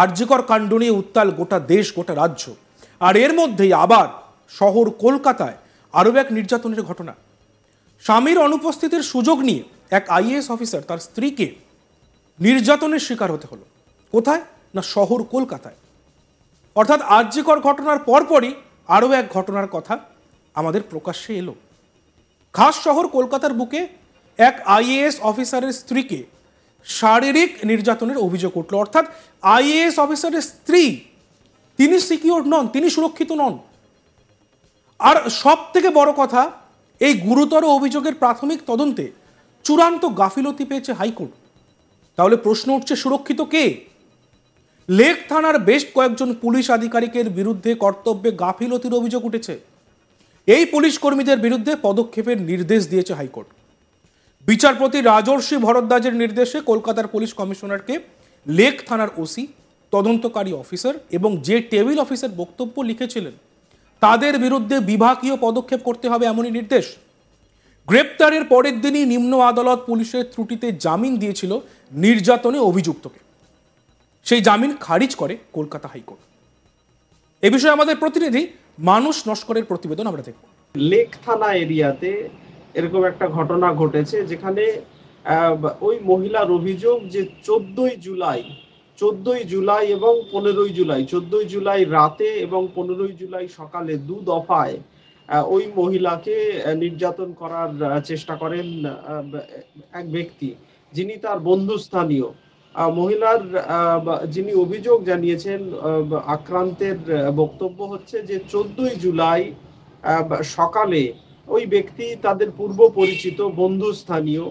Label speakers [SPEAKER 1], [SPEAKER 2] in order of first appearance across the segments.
[SPEAKER 1] আরজিকর কাণ্ড নিয়ে উত্তাল গোটা দেশ, গোটা রাজ্য। আর এর মধ্যেই আবার শহর কলকাতায় আরও এক নির্যাতনের ঘটনা। স্বামীর অনুপস্থিতির সুযোগ নিয়ে এক আইএএস অফিসার তার স্ত্রীকে নির্যাতনের শিকার হতে হলো। কোথায়? না শহর কলকাতায়। অর্থাৎ আরজিকর ঘটনার পরপরই আরও এক ঘটনার কথা আমাদের প্রকাশ্যে এলো। খাস শহর কলকাতার বুকে এক আইএএস অফিসারের স্ত্রীকে শারীরিক নির্যাতনের অভিযোগ উঠল। অর্থাৎ আইএএস অফিসারের স্ত্রী, তিনি সিকিউর নন, তিনি সুরক্ষিত নন। আর সব থেকে বড় কথা, এই গুরুতর অভিযোগের প্রাথমিক তদন্তে চূড়ান্ত গাফিলতি পেয়েছে হাইকোর্ট। তাহলে প্রশ্ন উঠছে, সুরক্ষিত কে? লেক থানার বেশ কয়েকজন পুলিশ আধিকারিকের বিরুদ্ধে কর্তব্যে গাফিলতির অভিযোগ উঠেছে। এই পুলিশ কর্মীদের বিরুদ্ধে পদক্ষেপের নির্দেশ দিয়েছে হাইকোর্ট। বিচারপতি রাজর্ষি ভরদ্বাজের নির্দেশে কলকাতার পুলিশ কমিশনারকে লেক থানার ওসি, তদন্তকারী অফিসার এবং যে টেবিল অফিসার বক্তব্য লিখেছিলেন তাদের বিরুদ্ধে বিভাগীয় পদক্ষেপ করতে হবে, এমনই নির্দেশ। গ্রেপ্তারের পরের দিনই নিম্ন আদালত পুলিশের ত্রুটিতে জামিন দিয়েছিল নির্যাতনে অভিযুক্তকে। সেই জামিন খারিজ করে কলকাতা হাইকোর্ট। এ বিষয়ে আমাদের প্রতিনিধি মানুষ নস্করের প্রতিবেদন আমরা দেখব।
[SPEAKER 2] লেক থানা এরিয়াতে এরকম একটা ঘটনা ঘটেছে, যেখানে ওই মহিলার অভিযোগ যে 14ই জুলাই এবং 15ই জুলাই, 14ই জুলাই রাতে এবং 15ই জুলাই সকালে দু দফায় ওই মহিলাকে নির্যাতন করার চেষ্টা করেন এক ব্যক্তি, যিনি তার বন্ধুস্থানীয়। মহিলার যিনি অভিযোগ জানিয়েছেন, আক্রান্তের বক্তব্য হচ্ছে যে 14ই জুলাই সকালে ওই ব্যক্তি তাদের পূর্ব পরিচিত বন্ধুস্থানীয়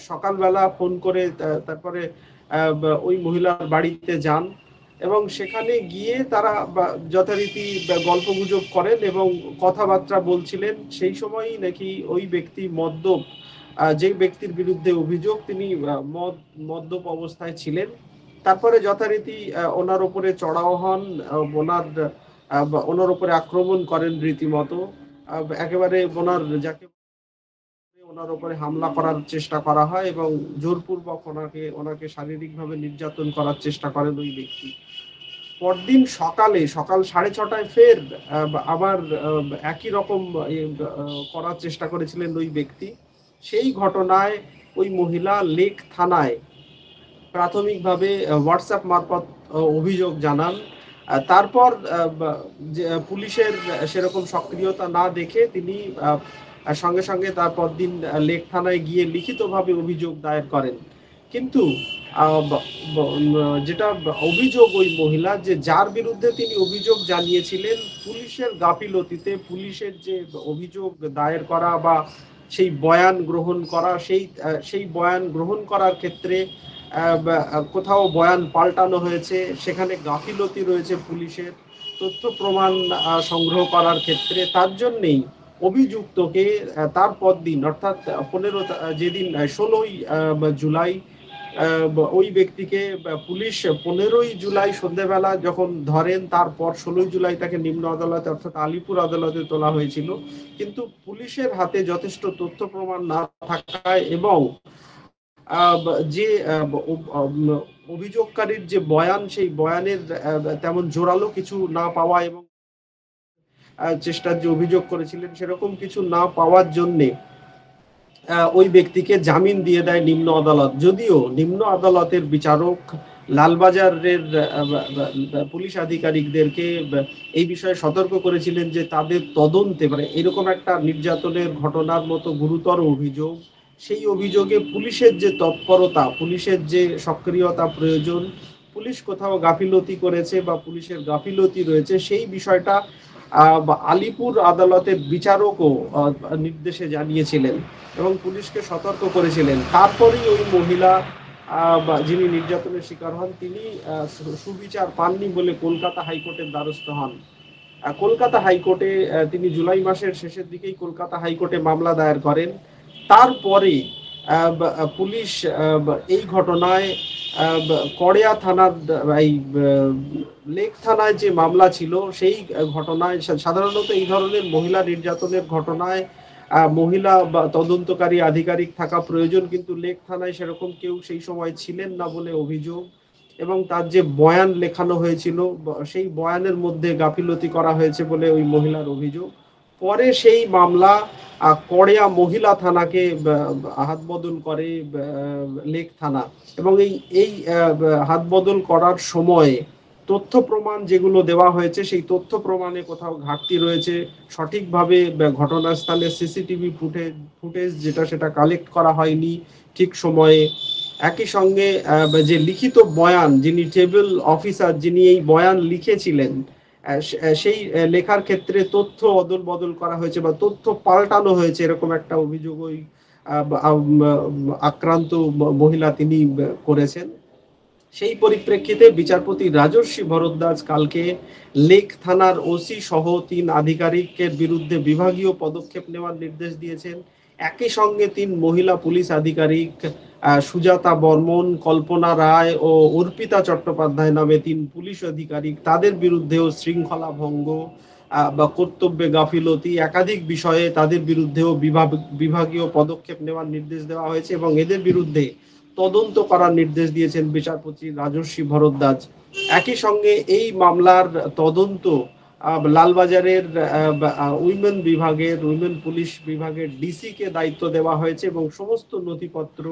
[SPEAKER 2] সকালবেলা ফোন করে তারপরে ওই মহিলার বাড়িতে যান এবং সেখানে গিয়ে তারা যথারীতি গল্পগুজব করেন এবং কথাবার্তা বলছিলেন। সেই সময়ই নাকি ওই ব্যক্তি মদ্যপ, যে ব্যক্তির বিরুদ্ধে অভিযোগ তিনি মদ্যপ অবস্থায় ছিলেন। তারপরে যথারীতি ওনার উপরে চড়াও হন, ওনার উপরে আক্রমণ করেন রীতিমতো। একেবারে ওনার উপরে হামলা করার চেষ্টা করা হয় এবং জোরপূর্বক ওনাকে শারীরিকভাবে নির্যাতন করার চেষ্টা করেন ওই ব্যক্তি। পরদিন সকাল 6:30টায় ফের আবার একই রকম করার চেষ্টা করেছিলেন ওই ব্যক্তি। সেই ঘটনায় ওই মহিলা লেক থানায় প্রাথমিকভাবে হোয়াটসঅ্যাপ মারফত অভিযোগ জানান। তারপর পুলিশের সেরকম সক্রিয়তা না দেখে তিনি সঙ্গে সঙ্গে তারপর দিন লেক থানায় গিয়ে লিখিতভাবে অভিযোগ দায়ের করেন। কিন্তু যেটা অভিযোগ ওই মহিলা, যে যার বিরুদ্ধে তিনি অভিযোগ জানিয়েছিলেন, পুলিশের গাফিলতিতে, পুলিশের যে অভিযোগ দায়ের করা বা সেই বয়ান গ্রহণ করা, সেই বয়ান গ্রহণ করার ক্ষেত্রে কোথাও বয়ান পাল্টানো হয়েছে, সেখানে গাফিলতি রয়েছে পুলিশের তথ্য প্রমাণ সংগ্রহ করার ক্ষেত্রে। তার জন্যেই অভিযুক্তকে তার পরদিন, অর্থাৎ যেদিন 16ই জুলাই, ওই ব্যক্তিকে পুলিশ 15ই জুলাই সন্ধ্যেবেলা যখন ধরেন, তারপর 16ই জুলাই তাকে নিম্ন আদালতে অর্থাৎ আলিপুর আদালতে তোলা হয়েছিল। কিন্তু পুলিশের হাতে যথেষ্ট তথ্য প্রমাণ না থাকায় এবং যে অভিযোগকারীর যে বয়ান, সেই বয়ানের তেমন জোরালো কিছু না পাওয়া এবং চেষ্টার যে অভিযোগ করেছিলেন সেরকম কিছু না পাওয়ার জন্যে ওই ব্যক্তিকে জামিন দিয়ে দেয় নিম্ন আদালত। যদিও নিম্ন আদালতের বিচারক লালবাজারের পুলিশ আধিকারিকদেরকে এই বিষয়ে সতর্ক করেছিলেন যে তাদের তদন্তে, মানে এরকম একটা নির্যাতনের ঘটনার মতো গুরুতর অভিযোগ, সেই অভিযোগে পুলিশের যে তৎপরতা, পুলিশের যে সক্রিয়তা প্রয়োজন, পুলিশ কোথাও গাফিলতি করেছে বা পুলিশের গাফিলতি রয়েছে, সেই বিষয়টা আলিপুর আদালতের বিচারকও নির্দেশে জানিয়েছিলেন এবং পুলিশকে সতর্ক করেছিলেন। তারপরেই ওই মহিলা যিনি নির্যাতনের শিকার হন, তিনি সুবিচার পাননি বলে কলকাতা হাইকোর্টের দ্বারস্থ হন। কলকাতা হাইকোর্টে তিনি জুলাই মাসের শেষের দিকেই কলকাতা হাইকোর্টে মামলা দায়ের করেন। তারপরে পুলিশ এই ঘটনায় কড়িয়া থানার এই লেক থানায় যে মামলা ছিল, সেই ঘটনায় সাধারণত এই ধরনের মহিলা নির্যাতনের ঘটনায় মহিলা বা তদন্তকারী আধিকারিক থাকা প্রয়োজন, কিন্তু লেক থানায় সেরকম কেউ সেই সময় ছিলেন না বলে অভিযোগ। এবং তার যে বয়ান লেখানো হয়েছিল সেই বয়ানের মধ্যে গাফিলতি করা হয়েছে বলে ওই মহিলার অভিযোগ। পরে সেই মামলা কড়িয়া মহিলা থানাকে হাত বদল করে লেক থানা, এবং এই এই হাত বদল করার সময় তথ্য প্রমাণ যেগুলো দেওয়া হয়েছে সেই তথ্য প্রমাণে কোথাও ঘাটতি রয়েছে, সঠিকভাবে ঘটনাস্থলে সিসিটিভি ফুটেজ যেটা সেটা কালেক্ট করা হয়নি ঠিক সময়ে। একই সঙ্গে যে লিখিত বয়ান, যিনি টেবিল অফিসার, যিনি এই বয়ান লিখেছিলেন, সেই লেখার ক্ষেত্রে তথ্য অদল বদল করা হয়েছে বা তথ্য পাল্টানো হয়েছে, এরকম একটা অভিযোগ ওই আক্রান্ত মহিলা তিনি করেছেন। সেই পরিপ্রেক্ষিতে বিচারপতি রাজর্ষি ভরদ্বাজ কালকে লেক থানার ওসি সহ ৩ আধিকারিকের বিরুদ্ধে বিভাগীয় পদক্ষেপ নেওয়ার নির্দেশ দিয়েছেন। একই সঙ্গে ৩ মহিলা পুলিশ আধিকারিক সুজাতা বর্মন, কল্পনা রায় ও অর্পিতা চট্টোপাধ্যায় নামে ৩ পুলিশ আধিকারিক, তাদের বিরুদ্ধেও শৃঙ্খলা ভঙ্গ বা কর্তব্যে গাফিলতি একাধিক বিষয়ে তাদের বিরুদ্ধেও বিভাগীয় পদক্ষেপ নেওয়ার নির্দেশ দেওয়া হয়েছে এবং এদের বিরুদ্ধে তদন্ত করার নির্দেশ দিয়েছেন বিচারপতি রাজর্ষি ভরদ্বাজ। একই সঙ্গে এই মামলার তদন্ত লালবাজারের উইমেন পুলিশ বিভাগের ডিসি কে দায়িত্ব দেওয়া হয়েছে এবং সমস্ত নথিপত্র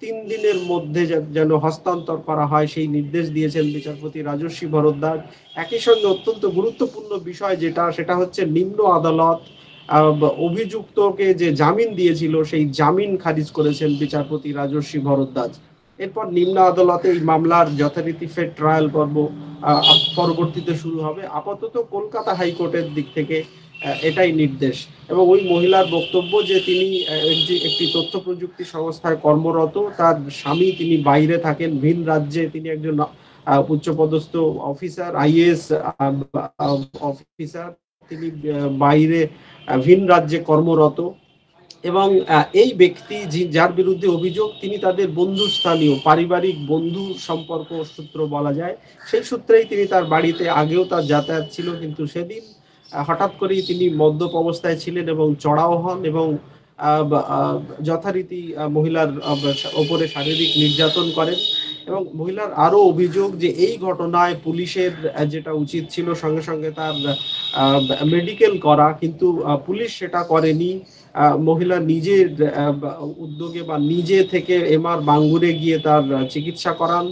[SPEAKER 2] ৩ দিনের মধ্যে যেন হস্তান্তর করা হয় সেই নির্দেশ দিয়েছেন বিচারপতি রাজর্ষি ভরদ্বাজ। একই সঙ্গে অত্যন্ত গুরুত্বপূর্ণ বিষয় সেটা হচ্ছে নিম্ন আদালত অভিযুক্তকে যে জামিন দিয়েছিল সেই জামিন খারিজ করেছেন বিচারপতি রাজর্ষি ভরদ্বাজ। এরপর নিম্ন আদালতে এই মামলার যথারীতি ফের ট্রায়াল পর্ব পরবর্তীতে শুরু হবে। আপাতত কলকাতা হাইকোর্টের দিক থেকে এটাই নির্দেশ। এবং ওই মহিলার বক্তব্য যে তিনি একটি তথ্য প্রযুক্তি সংস্থায় কর্মরত, তার স্বামী তিনি বাইরে থাকেন, ভিন রাজ্যে, তিনি একজন উচ্চপদস্থ অফিসার, আইএএস অফিসার, তিনি বাইরে ভিন রাজ্যে কর্মরত এবং এই ব্যক্তি যার বিরুদ্ধে অভিযোগ তিনি তাদের বন্ধুস্থানীয় পারিবারিক বন্ধু সম্পর্ক সূত্র বলা যায়, সেই সূত্রেই তিনি তার বাড়িতে আগেও তার যাতায়াত ছিল, কিন্তু সেদিন হঠাৎ করেই তিনি মদ্যপ অবস্থায় ছিলেন এবং চড়াও হন এবং যথারীতি মহিলার ওপরে শারীরিক নির্যাতন করেন। এবং মহিলার আরো অভিযোগ যে এই ঘটনায় পুলিশের যেটা উচিত ছিল সঙ্গে সঙ্গে তার মেডিকেল করা, কিন্তু পুলিশ সেটা করেনি। মহিলা নিজের উদ্যোগে বা নিজে থেকে এমআর বাঙ্গুরে গিয়ে তার চিকিৎসা করান,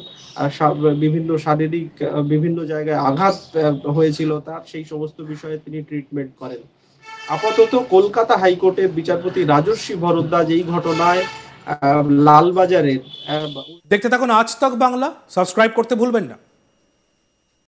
[SPEAKER 2] বিভিন্ন শারীরিক বিভিন্ন জায়গায় আঘাত হয়েছিল তার, সেই সমস্ত বিষয়ে তিনি ট্রিটমেন্ট করেন। আপাতত কলকাতা হাইকোর্টের বিচারপতি রাজর্ষি ভরদ্বাজ এই ঘটনায় লালবাজারের
[SPEAKER 1] দেখতে থাকুন আজ তক বাংলা, সাবস্ক্রাইব করতে ভুলবেন না।